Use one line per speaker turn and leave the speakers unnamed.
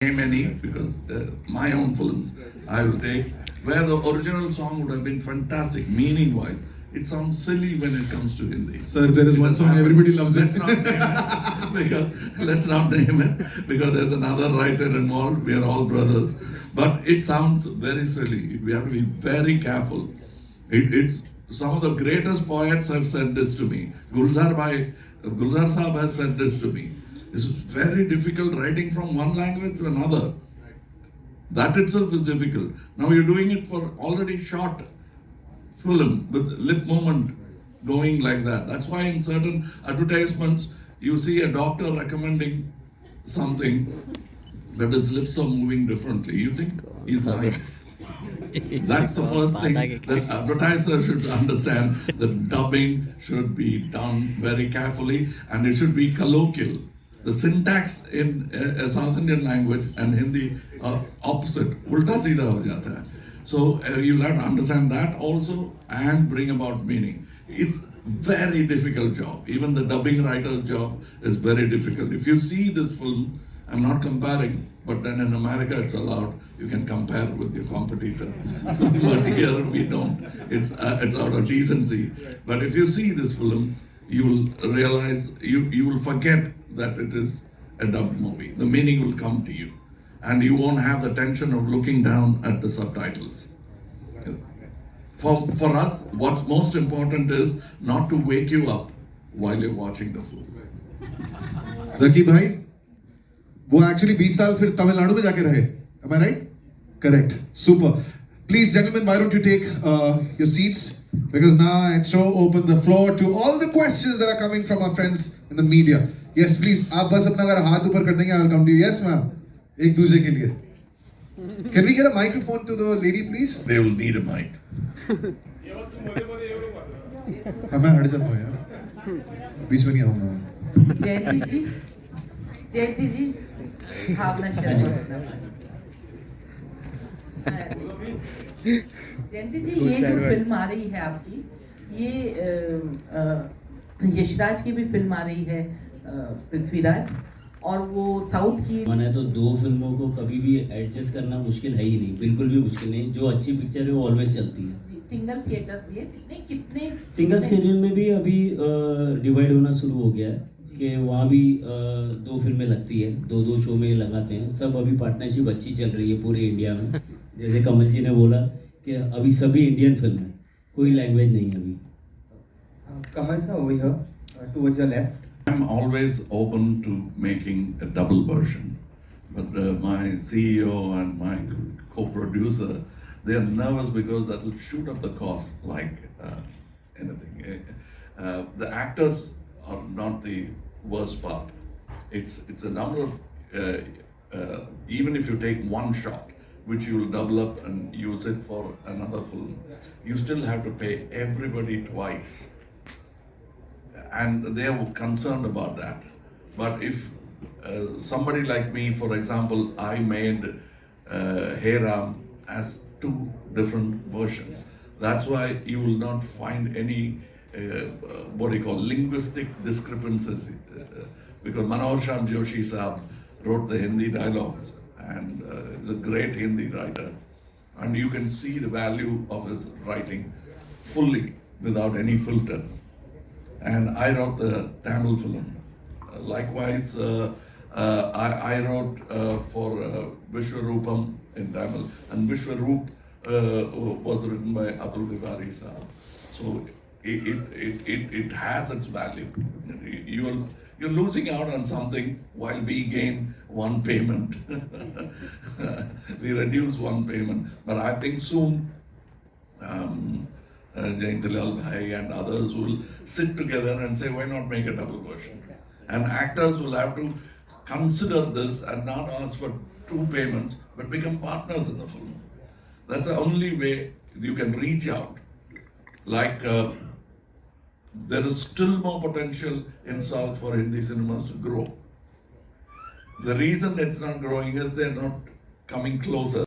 name any because my own films I will take where the original song would have been fantastic meaning wise. It sounds silly when it comes to Hindi.
Sir, there is one song everybody loves it.
Let's not name it because there's another writer involved. We are all brothers, but it sounds very silly. We have to be very careful. It's some of the greatest poets have said this to me. Gulzar Saab has said this to me. It's very difficult writing from one language to another. That itself is difficult. Now you're doing it for already shot film with lip movement going like that. That's why in certain advertisements you see a doctor recommending something that his lips are moving differently. You think he's lying. That's the first thing that advertiser should understand. That dubbing should be done very carefully and it should be colloquial. The syntax in South Indian language and Hindi are opposite. Ulta seedha ho jata hai. So you'll have to understand that also and bring about meaning. It's very difficult job. Even the dubbing writer's job is very difficult. If you see this film, I'm not comparing, but then in America it's allowed. You can compare with your competitor. But here we don't. It's out of decency. But if you see this film, you will realize, you will forget that it is a dubbed movie. The meaning will come to you. And you won't have the tension of looking down at the subtitles. For us, what's most important is not to wake you up while you're watching the film.
Raki bhai, वो actually 20 साल फिर तमिलनाडु में जाके रहे. Am I right? Correct. Super. Please, gentlemen, why don't you take your seats? Because now I throw open the floor to all the questions that are coming from our friends in the media. Yes, please. आप बस अपना अगर हाथ ऊपर कर देंगे, I will come to you. Yes, ma'am. एक दूसरे के लिए. Can we get a microphone to the lady, please?
They will need a mic.
हाँ मैं हट जाता हूँ यार. बीच में नहीं आऊँगा.
जयंती जी, भावना शर्मा. जयंती जी, ये जो फिल्म आ रही है आपकी, ये यशराज की भी फिल्म आ रही है, पृथ्वीराज, और वो साउथ की.
मैंने तो दो फिल्मों को कभी भी एडजस्ट करना मुश्किल है ही नहीं, बिल्कुल भी मुश्किल नहीं. जो अच्छी पिक्चर है वो ऑलवेज चलती है.
सिंगल थिएटर ये कितने
सिंगल स्क्रीन में भी अभी डिवाइड होना शुरू हो गया है कि वहाँ भी दो फिल्में लगती है, दो शो में लगाते हैं. सब अभी पार्टनरशिप अच्छी चल रही है पूरे इंडिया में. जैसे कमल जी ने बोला कि अभी सभी इंडियन फिल्म है, कोई लैंग्वेज नहीं है अभी.
Kamal sir, over here, towards your left.
I'm always open to making a double version, but my CEO and my co-producer, they are nervous because that will shoot up the cost like anything. The actors are not the worst part. It's a number of even if you take one shot, which you will double up and use it for another film, you still have to pay everybody twice. And they are concerned about that. But if somebody like me, for example, I made Ram as two different versions. That's why you will not find any linguistic discrepancies because Manohar Shyam Joshi Saab wrote the Hindi dialogues and is a great Hindi writer, and you can see the value of his writing fully without any filters. And I wrote the Tamil film. Likewise, I wrote for Vishwarupam in Tamil, and Vishwaroop was written by Atul Tiwari Saab. So it has its value. You're losing out on something while we gain one payment. We reduce one payment, but I think soon. Jayantilal Bhai and others will sit together and say, why not make a double version? And actors will have to consider this and not ask for two payments, but become partners in the film. That's the only way you can reach out. Like, there is still more potential in South for Hindi cinemas to grow. The reason it's not growing is they're not coming closer.